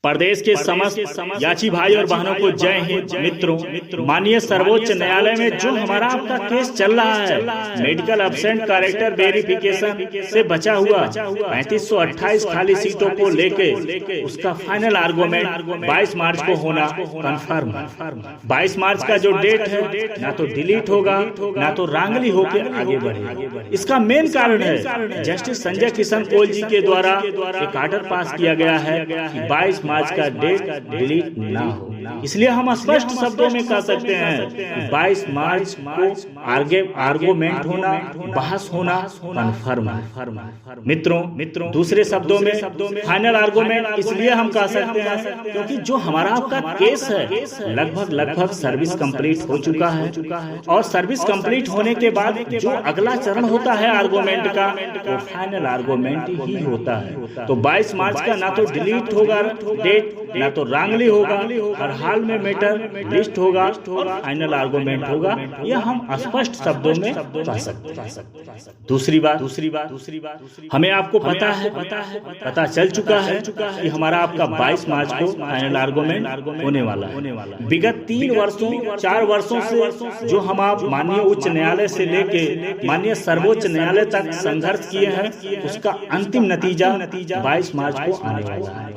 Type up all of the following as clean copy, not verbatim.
प्रदेश के समस्त याची भाई और बहनों को जय हिंद। मित्रों, माननीय सर्वोच्च न्यायालय में जो हमारा आपका केस चल रहा है मेडिकल एब्सेंट कैरेक्टर वेरिफिकेशन से बचा हुआ 3528 खाली सीटों को लेके उसका फाइनल आर्गुमेंट 22 मार्च को होना कंफर्म। 22 मार्च का जो डेट है ना तो डिलीट होगा ना तो रांगली होकर आगे बढ़ेगा। इसका मेन कारण है जस्टिस संजय किशन कौल जी के द्वारा एक आर्डर पास किया गया है कि 22 मार्च का डेट डिलीट ना हो। इसलिए हम स्पष्ट शब्दों में कह सकते हैं 22 मार्च को आर्गुमेंट होना, बहस होना कन्फर्म। मित्रों, दूसरे शब्दों में फाइनल आर्गुमेंट इसलिए हम कह सकते हैं क्योंकि जो हमारा आपका केस है लगभग सर्विस कंप्लीट हो चुका है और सर्विस कंप्लीट होने के बाद जो अगला चरण होता है आर्गुमेंट का वो फाइनल आर्गुमेंट ही होता है। तो 22 मार्च का ना तो डिलीट होगा डेट ना तो रांगली होगा, हर हाल में मैटर लिस्ट होगा और फाइनल आर्गुमेंट होगा। यह हम स्पष्ट शब्दों में कह सकते हैं। दूसरी बात हमें आपको पता चल चुका है कि हमारा आपका 22 मार्च को फाइनल आर्गुमेंट होने वाला है। विगत 4 वर्षों से जो हम आप माननीय उच्च न्यायालय से लेके माननीय सर्वोच्च न्यायालय तक संघर्ष किए हैं उसका अंतिम नतीजा 22 मार्च को आने वाला है।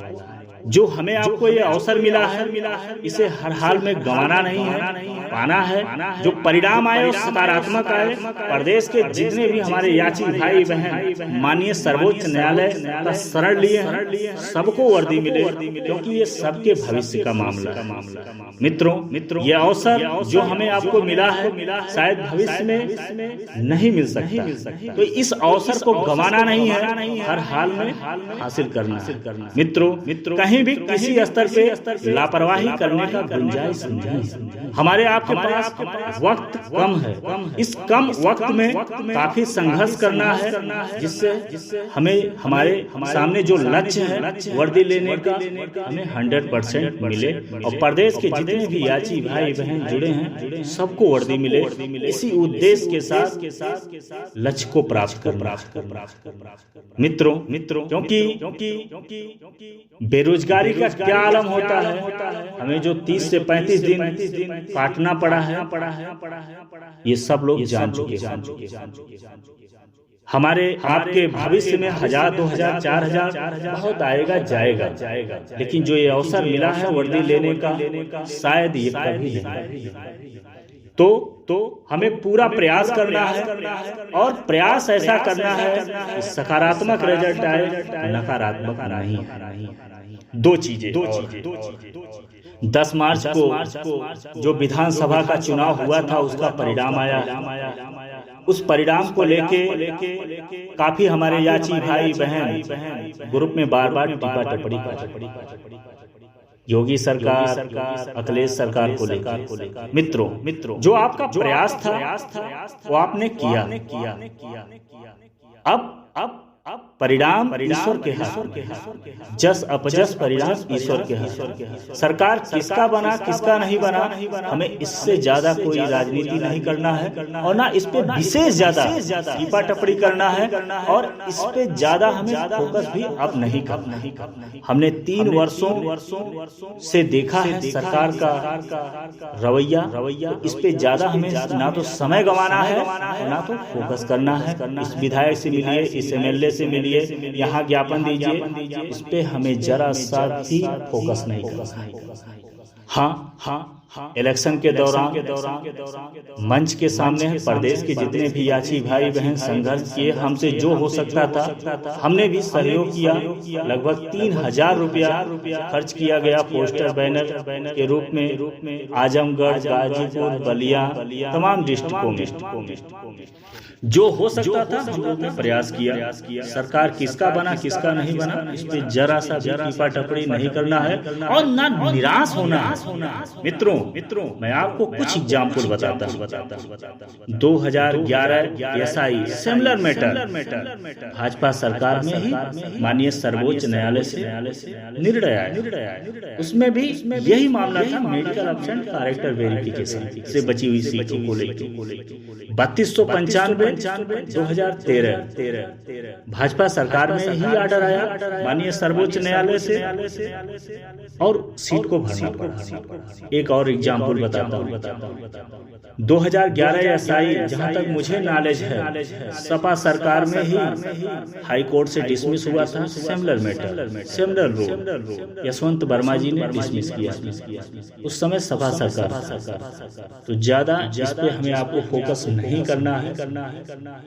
जो हमें आपको ये अवसर मिला है इसे हर हाल में गंवाना नहीं है, पाना है। जो परिणाम आए और सकारात्मक आए, प्रदेश के जितने भी हमारे याची भाई बहन माननीय सर्वोच्च न्यायालय का शरण लिए हैं सबको वर्दी मिले क्योंकि ये सबके भविष्य का मामला है। मित्रों, ये अवसर जो हमें आपको मिला है शायद भविष्य में नहीं मिल सकता, तो इस अवसर को गंवाना नहीं है, हर हाल में हासिल करना है। मित्रों, कहीं भी किसी स्तर पे लापरवाही करने का गुंजाइश नहीं है। हमारे आपके पास वक्त कम है, इस कम वक्त में काफी संघर्ष करना है जिससे हमें हमारे सामने जो लक्ष्य है वर्दी लेने का हमें 100% मिले और प्रदेश के जितने भी याची भाई बहन जुड़े हैं सबको वर्दी मिले। इसी उद्देश्य के साथ लक्ष्य को प्राप्त करना। मित्रों, क्योंकि बेरोजगारी का क्या आलम होता है, हमें जो 30 से 35 दिन काटना पड़ा है ये सब लोग जान चुके हैं। हमारे आपके भविष्य में 1000, 2000, 4000 बहुत आएगा जाएगा, लेकिन जो ये अवसर मिला है वर्दी लेने का शायद ये कभी नहीं। तो हमें पूरा प्रयास करना है और प्रयास ऐसा करना है कि सकारात्मक रिजल्ट आए, नकारात्मक नहीं। दो चीजें 10 मार्च को जो विधानसभा का चुनाव हुआ था उसका परिणाम आया। उस परिणाम को लेके काफी हमारे याची भाई बहन ग्रुप में बार टीका टिप्पणी कर योगी सरकार, अखिलेश सरकार को लेकर। मित्रों, जो आपका प्रयास था वो आपने किया। अब परिणाम ईश्वर के हाथ, जस अपजस परिणाम ईश्वर के हाथ। सरकार किसका बना किसका नहीं बना हमें इससे ज्यादा कोई राजनीति नहीं करना है और ना इस पे विशेष ज्यादा टीपा टिप्पणी करना है और इस पे ज्यादा हमें फोकस भी अब नहीं करना। हमने 3 वर्षों से देखा है सरकार का रवैया, इस पे ज्यादा हमें ना तो समय गंवाना है ना तो फोकस करना है। इस विधायक से मिलिए, इस MLA से मिलिए, यहाँ ज्ञापन दीजिए, इस पे हमें जरा सा भी फोकस नहीं करना। हाँ, इलेक्शन के दौरान मंच के सामने प्रदेश के जितने भी याची भाई बहन संघर्ष किए, हमसे जो हो सकता था हमने भी सहयोग किया। लगभग 3000 रुपया खर्च किया गया पोस्टर बैनर के रूप में आजमगढ़, गाजीपुर, बलिया तमाम डिस्ट्रिक्टों में जो हो सकता था हमने प्रयास किया। सरकार किसका बना किसका नहीं बना इस पे जरा सा भी टीपा टिप्पणी नहीं करना है और ना निराश होना है। मित्रों, मित्रों मैं आपको कुछ एग्जाम्पल बताता हूँ। 2011 एसआई सिमिलर मैटर भाजपा सरकार में ही माननीय सर्वोच्च न्यायालय से निर्णय आया। उसमें भी यही मामला था, मेडिकल एब्सेंट कैरेक्टर वेरिफिकेशन से बची हुई सीटों को लेकर 3295 2013 भाजपा सरकार में ही ऑर्डर आया माननीय सर्वोच्च न्यायालय से और सीट को भरना पड़ा। एक और एग्जाम्पल बताता हूँ। 2011 एसआई जहां तक मुझे नॉलेज है सपा सरकार में ही हाई कोर्ट से डिसमिस हुआ था। Similar matter similar rule Yashwant Verma ji ने डिसमिस किया। उस समय सपा सरकार तो ज्यादा इस पे हमें आपको फोकस नहीं करना है।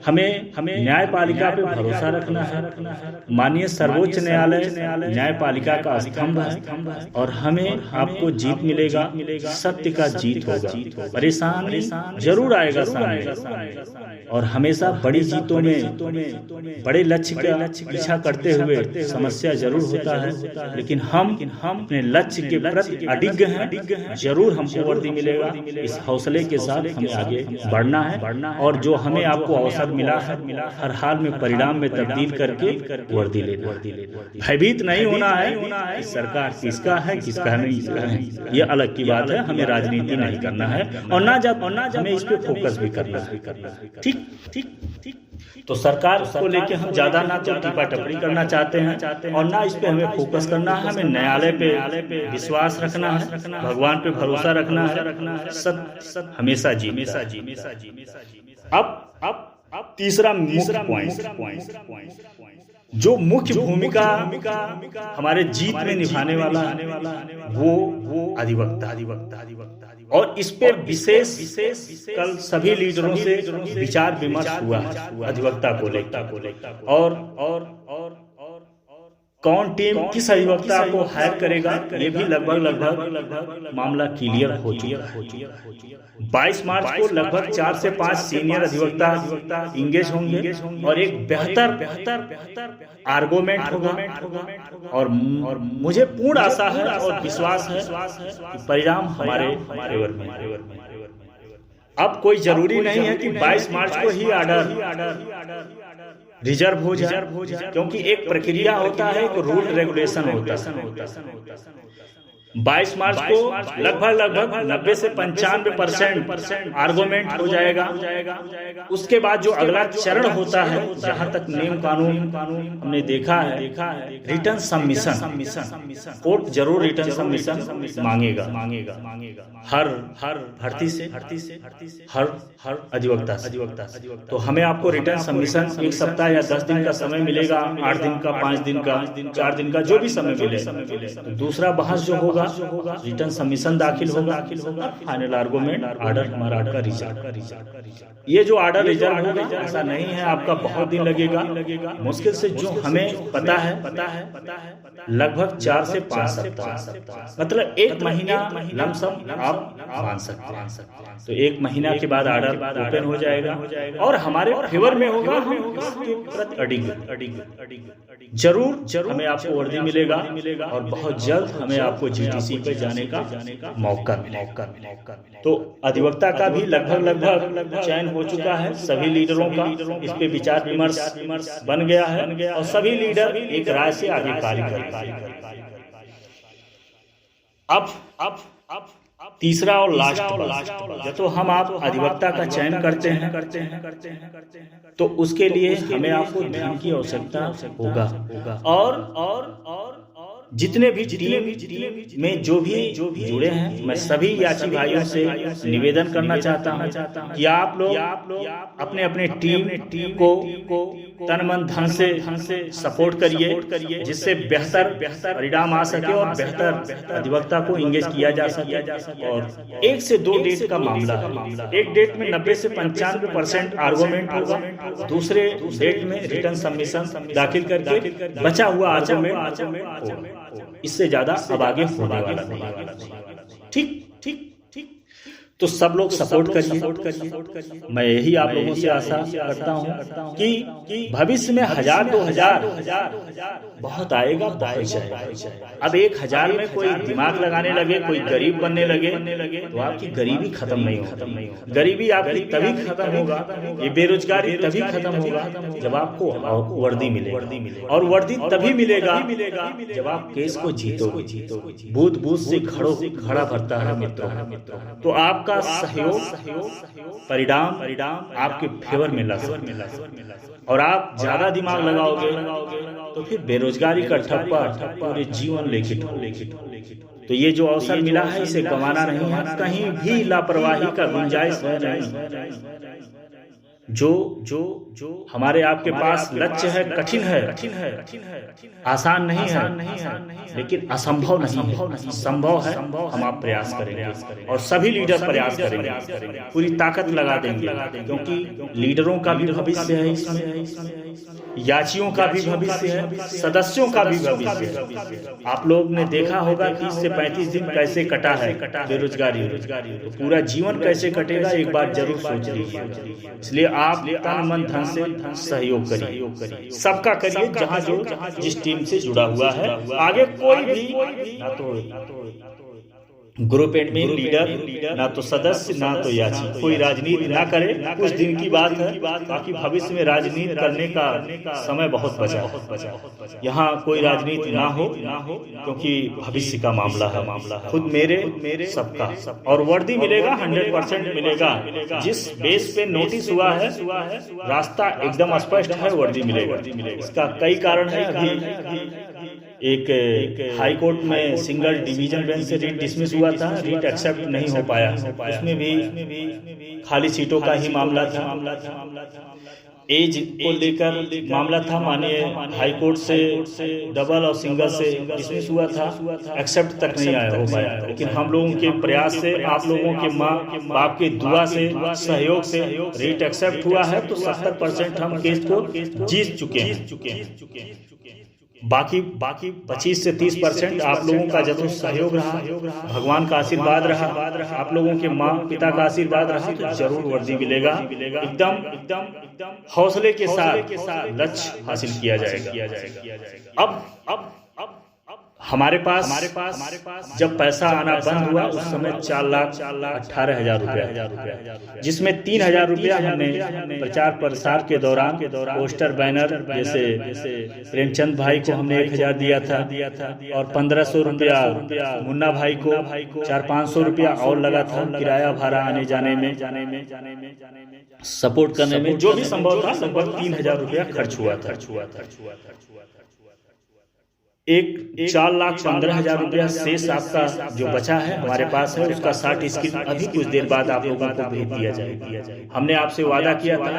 हमें न्यायपालिका पे भरोसा रखना है। माननीय सर्वोच्च न्यायालय न्यायपालिका का स्तंभ है और हमें आपको जीत मिलेगा, सत्य का जीत होगा। परेशान जरूर आएगा सामने और हमेशा बड़ी जीतों में बड़े लक्ष्य का पीछा करते हुए समस्या जरूर होता है, लेकिन हम अपने लक्ष्य के प्रति अडिग हैं। जरूर हमको वर्दी मिलेगा। इस हौसले के साथ हमें आगे बढ़ना है और जो हमें आपको अवसर मिला है हर हाल में परिणाम में तब्दील करके वर्दी लेना। भयभीत नहीं होना है। सरकार किसका है किसका नहीं ये अलग की बात है। हमें राजनीति नहीं करना है और ना हमें इस पे फोकस भी करना है। ठीक। तो सरकार को लेके हम ज्यादा ना तो टिपा टपड़ी करना चाहते हैं और ना इस पे हमें फोकस करना है। हमें न्यायालय पे विश्वास रखना है, भगवान पे भरोसा रखना है। सब हमेशा जी। अब तीसरा पॉइंट जो मुख्य भूमिका हमारे जीत में निभाने वाला वो अधिवक्ता और इस पे विशेष कल सभी लीडरों से विचार विमर्श हुआ अधिवक्ता को लेकर और कौन टीम किस अधिवक्ता को हायर करेगा ये भी लगभग मामला क्लियर हो चुका। 22 मार्च को लगभग 4 से 5 सीनियर अधिवक्ता इंगेज होंगे और एक बेहतर आर्गुमेंट होगा और मुझे पूर्ण आशा है और विश्वास है कि परिणाम हमारे फेवर में। अब कोई जरूरी नहीं है कि 22 मार्च को ही ऑर्डर रिजर्व हो जाए, क्योंकि एक प्रक्रिया होता है, एक रूल रेगुलेशन होता है। 22 मार्च को लगभग 90 से 95% आर्गुमेंट हो जाएगा। उसके बाद जो अगला चरण होता है, जहां तक नियम कानून हमने देखा है रिटर्न सबमिशन। कोर्ट जरूर रिटर्न सबमिशन मांगेगा हर भर्ती से हर अधिवक्ता से। तो हमें आपको रिटर्न सबमिशन 1 सप्ताह या 10 दिन का समय मिलेगा, 8 दिन का, 5 दिन का, 4 दिन का, जो भी समय मिले। दूसरा बहस जो होगा रिटर्न सबमिशन दाखिल होगा, फाइनल आर्गुमेंट ऑर्डर हमारा आपका रिजर्व। ये जो ऑर्डर रिजर्व होगा ऐसा नहीं है आपका बहुत दिन लगेगा। मुश्किल से जो हमें पता है लगभग 4 से 5 सप्ताह, मतलब 1 महीना लमसम आप मान सकते हैं। तो 1 महीना के बाद ऑर्डर ओपन हो जाएगा और हमारे फेवर में होगा। हम इसके प्रति अडिग जरूर हमें आपको वर्दी मिलेगा और बहुत जल्द हमें आपको जीटीसी पे जाने का मौका मिलेगा। तो अधिवक्ता का भी लगभग चयन हो चुका है सभी लीडरों का। इस पे विचार विमर्श बन गया है और सभी लीडर एक राय से आगे कार्य करेंगे। अब तीसरा और लास्ट तो हम आप अधिवक्ता का चयन करते हैं तो उसके लिए हमें आपको ध्यान की आवश्यकता होगा और जितने भी टीम में जो भी जुड़े हैं, मैं सभी याची भाइयों से निवेदन करना चाहता हूं कि आप लोग अपने अपने टीम को तन मन धन से सपोर्ट करिए, जिससे बेहतर परिणाम आ सके और बेहतर अधिवक्ता को इंगेज किया जा सके। और 1 से 2 डेट का मामला है। एक डेट में 90 से 95% आर्गुमेंट होगा, दूसरे डेट में रिटर्न सबमिशन दाखिल करके बचा हुआ आर्गुमेंट होगा। इससे ज्यादा अब आगे होने वाला नहीं। ठीक। तो सब लोग सपोर्ट करिए। मैं यही आप लोगों से आशा करता हूँ कि भविष्य में 1000 2000 बहुत आएगा, बहुत जाएगा। अब 1000 में कोई दिमाग लगाने लगे, कोई गरीब बनने लगे तो आपकी गरीबी खत्म नहीं होगी। गरीबी आपकी तभी खत्म होगा, ये बेरोजगारी तभी खत्म होगा जब आपको वर्दी मिलेगी, और वर्दी तभी मिलेगा जब आप केस को जीतोगे। बूथ बूथ से खड़ा भरता है मित्रों। तो आपका सहयोग परिणाम आपके फेवर में लग सकता है, और आप ज्यादा दिमाग लगाओगे तो फिर बेरोजगारी का ठप्पा पूरे जीवन लेके तो ये जो अवसर मिला है इसे गंवाना नहीं है। कहीं भी लापरवाही का गुंजाइश है नहीं। जो हमारे आपके पास लक्ष्य है, कठिन है, आसान नहीं है, लेकिन असंभव नहीं, संभव है। हम आप प्रयास करेंगे और सभी लीडर प्रयास करेंगे, पूरी ताकत लगा देंगे, क्योंकि लीडरों का भी भविष्य है इसमें, याचियों का भी भविष्य है, सदस्यों का भी भविष्य है। आप लोग ने देखा होगा 30 से 35 दिन कैसे कटा है बेरोजगारी, तो पूरा जीवन कैसे कटेगा एक बार जरूर सोच लीजिए। इसलिए आप तन मन धन से सहयोग करिए, सबका करिए, जहां जो जिस टीम से जुड़ा हुआ है। आगे कोई भी ना तो ग्रुप एडमिन लीडर, ना तो सदस्य, ना तो याची, कोई राजनीति ना करे। कुछ दिन की बात है, बाकी भविष्य में राजनीति करने का समय बहुत बचा है। यहाँ कोई राजनीति ना हो, क्योंकि भविष्य का मामला है। खुद मेरे सबका, और वर्दी मिलेगा 100% मिलेगा। जिस बेस पे नोटिस हुआ है रास्ता एकदम स्पष्ट है, वर्दी मिलेगा। इसका कई कारण है। अभी एक हाई कोर्ट में सिंगल डिवीजन बेंच से रीट डिसमिस हुआ था, रीट एक्सेप्ट नहीं हो पाया। उसमें भी खाली सीटों का ही मामला था। एज को लेकर मामला था, मानिए हाई कोर्ट से डबल और सिंगल से डिसमिस हुआ था, एक्सेप्ट तक नहीं आया हो पाया। लेकिन हम लोगों के प्रयास से, आप लोगों के माँ बाप के दुआ से, सहयोग से रीट एक्सेप्ट हुआ है। तो 70% हम केस को जीत चुके हैं। बाकी 25 से 30% आप लोगों का जब सहयोग रहा, भगवान का आशीर्वाद रहा, आप लोगों के माँ पिता का आशीर्वाद रहा, तो जरूर वर्दी मिलेगा। एकदम हौसले के साथ लक्ष्य हासिल किया जाएगा। अब हमारे पास जब पैसा आना बंद हुआ उस समय 4,18,000 रुपया, जिसमें 3,000 रुपया हमने प्रचार प्रसार के दौरान पोस्टर बैनर, जैसे प्रेमचंद भाई को हमने 1,000 दिया था, और 1,500 रुपया मुन्ना भाई को, 400-500 रुपया और लगा था किराया भाड़ा आने जाने में, सपोर्ट करने में। जो भी संभव था, लगभग 3,000 रुपया खर्च हुआ था। एक 4,15,000 रुपया शेष आपका जो बचा है हमारे पास है, उसका 60 स्क्रीन अभी कुछ देर बाद आप लोगों को भेज दिया जाएगा। हमने आपसे वादा किया था,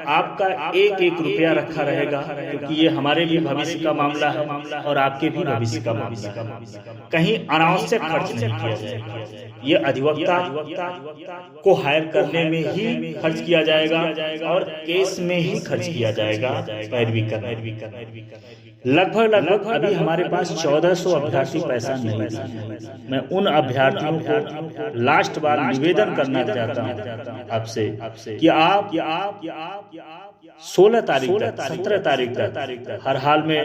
आपका एक रुपया रखा रहेगा, क्योंकि ये हमारे भी भविष्य का मामला है और आपके भी भविष्य का मामला है। कहीं अनावश्यक खर्च नहीं किया जाएगा। ये अधिवक्ता को हायर करने में ही खर्च किया जाएगा और केस में ही खर्च किया जाएगा। पैरवी करना लगभग अभी हमारे पास 1400 अभ्यर्थी पैसा नहीं दिए। मैं उन अभ्यर्थियों को लास्ट बार निवेदन करना चाहता हूं आपसे कि आप 16 तारीख तक, 17 तारीख तक हर हाल में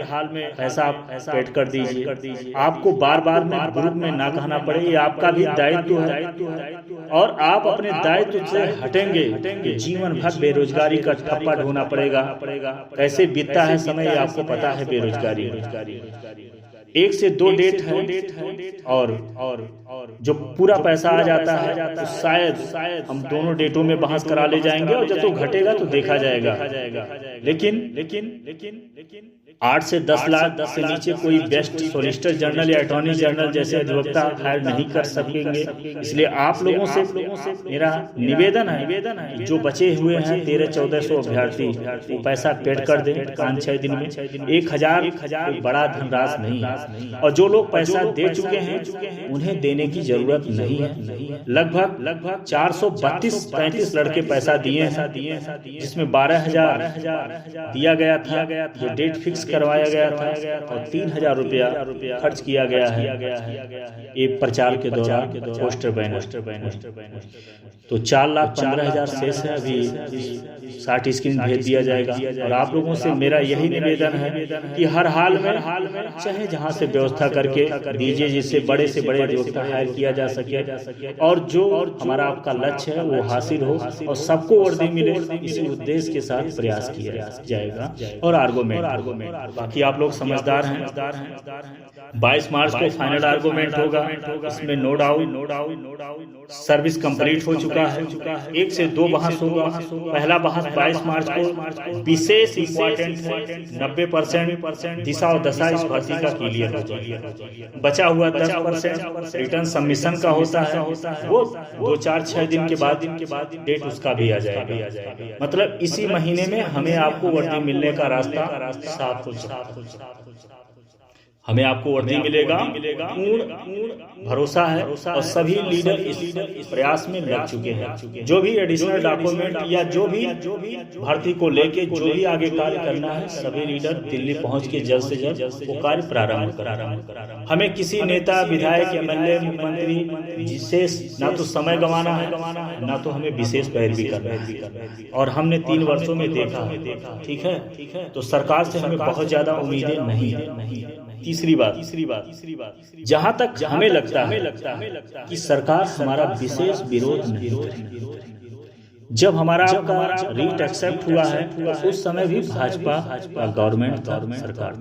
पैसा आप पेड कर दीजिए। आपको बार में ग्रुप में ना कहना पड़े, ये आपका भी दायित्व है, और आप अपने दायित्व से हटेंगे जीवन भर बेरोजगारी का ठप्पा ढोना पड़ेगा। कैसे बीतता है समय आपको पता है। बेरोजगारी 1 से 2 डेट है, और जो पूरा पैसा आ जाता है तो शायद हम दोनों डेटों में बहस करा ले जाएंगे, और जब तो घटेगा तो देखा जाएगा। लेकिन 8 से 10 लाख से नीचे कोई बेस्ट सॉलिसिटर जनरल या अटॉर्नी जनरल जैसे अधिवक्ता हायर नहीं कर सकेंगे। इसलिए आप लोगों से मेरा निवेदन है, जो बचे हुए हैं 1300-1400 अभ्यर्थी, वो पैसा पेड कर दें 5-6 दिन में। 1,000 कोई बड़ा धनराशि नहीं है, और जो लोग पैसा दे चुके हैं उन्हें देने की जरूरत नहीं है। लगभग 432-33 लड़के पैसा दिए हैं, जिसमें 12,000 दिया गया था, जो डेट फिक्स करवाया गया था, और 3,000 रुपया खर्च किया गया है ये प्रचार के दौरान पोस्टर बैनर। तो 4,15,000 शेष है, अभी 60 स्क्रीन भेज दिया जाएगा। और आप लोगों से मेरा यही निवेदन है कि हर हाल में चाहे जहां से व्यवस्था करके दीजिए, जिससे बड़े से बड़े अधिवक्ता हायर किया जा सके और जो हमारा आपका लक्ष्य है वो हासिल हो और सबको वर्दी मिले, इसी उद्देश्य के साथ प्रयास किया जाएगा। और आर्गूमेंट, बाकी आप लोग समझदार हैं। 22 मार्च को फाइनल आर्गूमेंट होगा, इसमें नो डाउट सर्विस कंप्लीट हो चुका है। 1 से 2 बहस होगा। पहला बहस 22 मार्च को विशेष इंपॉर्टेंट है, 90% दिशा और दशा इस भर्ती का क्लियर हो जाएगा। बचा हुआ 10% रिटर्न सबमिशन का होता है, वो 2-4-6 दिन के बाद डेट उसका भी आ जाएगा। मतलब इसी महीने में हमें आपको वर्दी मिलने का रास्ता साफ हो जाएगा। हमें आपको वर्दी मिलेगा, पूर्ण भरोसा है। और सभी लीडर इस प्रयास में लग चुके हैं। जो भी एडिशनल डॉक्यूमेंट या जो भी भर्ती को लेके जो भी आगे कार्य करना है, सभी लीडर दिल्ली पहुंच के जल्द से जल्द वो कार्य प्रारंभ करा। हमें किसी नेता, विधायक, एमएलए, मुख्यमंत्री विशेष ना तो समय गंवाना है, ना तो हमें विशेष पैरवी करना है। और हमने 3 वर्षों में देखा, ठीक है, तो सरकार से हमें बहुत ज्यादा उम्मीदें नहीं है। तीसरी बात, जहां तक हमें लगता है कि सरकार हमारा विशेष विरोध नहीं करेगी। जब हमारा आपका रीट एक्सेप्ट हुआ है, उस समय भी भाजपा का गवर्नमेंट था, सरकार।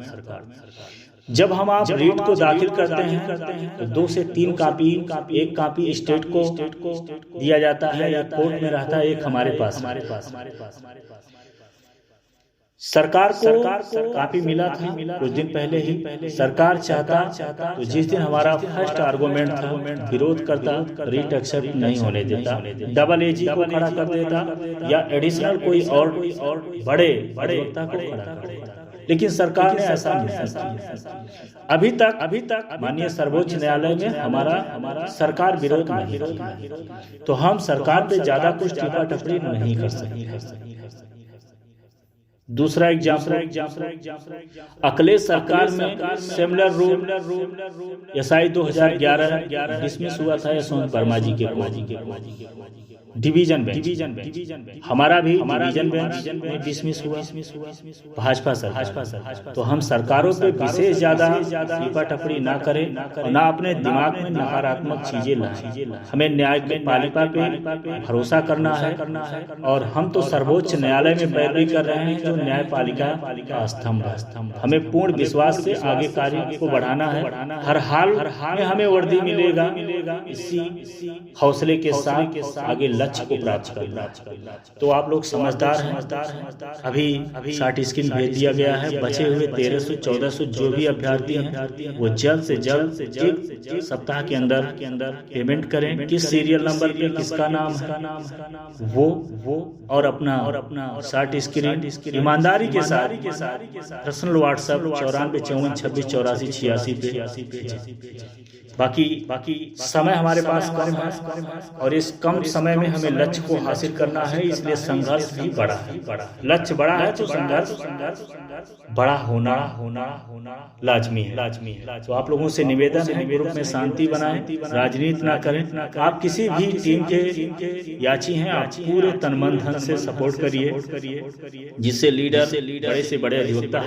जब हम आप रीट को दाखिल करते हैं तो 2 से 3 कापी, एक कापी स्टेट को दिया जाता है या कोर्ट में रहता है, एक हमारे पास। सरकार को काफी मिला था कुछ दिन पहले ही। सरकार चाहता तो जिस दिन हमारा फर्स्ट आर्गूमेंट था, विरोध करता, रीट एक्सेप्ट नहीं होने देता, डबल एजी को खड़ा कर देता या एडिशनल कोई और बड़े वक्ता को खड़ा कर देता। लेकिन सरकार ने ऐसा नहीं किया। अभी तक माननीय सर्वोच्च न्यायालय में हमारा सरकार विरोध नहीं, तो हम सरकार पे ज्यादा कुछ टीका टिप्पणी नहीं कर सकते। दूसरा एग्जाम्पल, अखिलेश सरकार में सिमिलर रूल एसआई 2011 डिसमिस हुआ था यशवंत वर्मा जी के डिवीजन बेंच। हमारा भी डिवीजन बेंच में डिसमिस हुआ, भाजपा सरकार। तो हम सरकारों पे विशेष ज्यादा टीका टिप्पणी ना करें और ना अपने दिमाग में नकारात्मक चीजें लाएं। हमें न्याय की पालिका पे भरोसा करना है और हम तो सर्वोच्च न्यायालय में पैरवी कर रहे हैं, जो न्यायपालिका का स्तंभ है। हमें पूर्ण विश्वास से आगे कार्य को बढ़ाना है। हर हाल में हमें वर्दी मिलेगा, इसी हौसले के साथ आगे लक्ष्य को प्राप्त करना। तो आप लोग समझदार हैं। अभी 60 स्क्रीन भेज दिया गया है। बचे हुए 1300-1400 जो भी अभ्यर्थी हैं वो जल्द से जल्द एक सप्ताह के अंदर पेमेंट करें। किस सीरियल नंबर पे किसका नाम है वो और अपना 60 स्क्रीन ईमानदारी के साथ पर्सनल व्हाट्सएप 9454 26 84 पे। बाकी समय हमारे पास कम है और इस कम समय में हमें लक्ष्य को हासिल करना है, इसलिए संघर्ष भी बड़ा है। लक्ष्य बड़ा है तो संघर्ष बड़ा होना लाजमी है। तो आप लोगों से निवेदन है, ग्रुप में शांति बनाएं, राजनीति ना करें। आप किसी भी टीम के याची हैं, आप पूरे तन मन धन से सपोर्ट करिए, जिससे लीडर बड़े से बड़े अधिवक्ता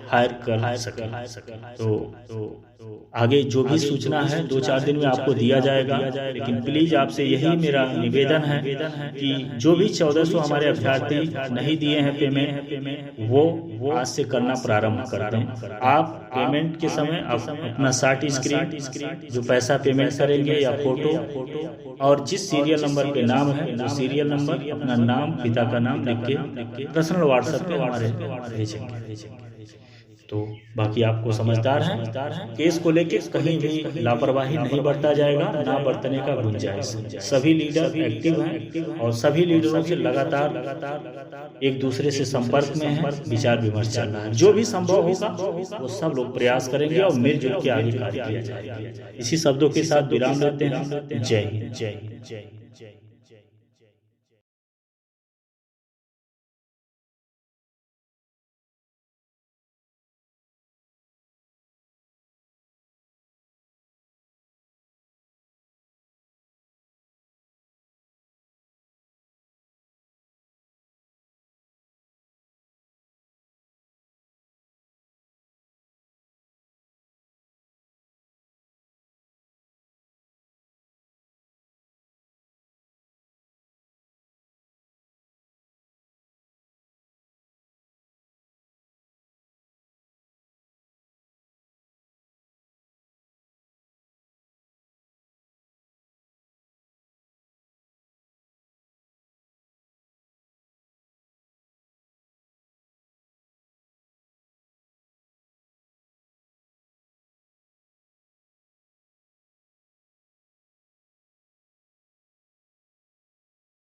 हायर कर सके। तो आगे जो भी सूचना है 2-4 दिन में आपको दिया जाएगा। लेकिन प्लीज आपसे यही मेरा निवेदन है कि जो भी 1400 हमारे अभ्यर्थी नहीं दिए हैं पेमेंट, वो आज से करना प्रारंभ कर दें। आप पेमेंट के समय अपना 60 स्क्रीन जो पैसा पेमेंट करेंगे या फोटो और जिस सीरियल नंबर पे नाम है, जो सीरियल नंबर, अपना नाम, पिता का नाम लिख के पर्सनल व्हाट्सएप पे हमारे भेजेंगे। तो बाकी आपको समझदार हैं, केस को लेके कहीं भी लापरवाही नहीं बरता जाएगा, ना बरतने का गुंजाइश। सभी लीडर एक्टिव हैं और सभी लीडरों से लगातार एक दूसरे से संपर्क में हैं, विचार विमर्श चल रहा है। जो भी संभव होगा वो सब लोग प्रयास करेंगे और मिलजुल के आगे कार्य किया जाएगा। इसी शब्दों के साथ विराम लेते हैं। जय हिंद, जय हिंद, जय हिंद, जय हिंद।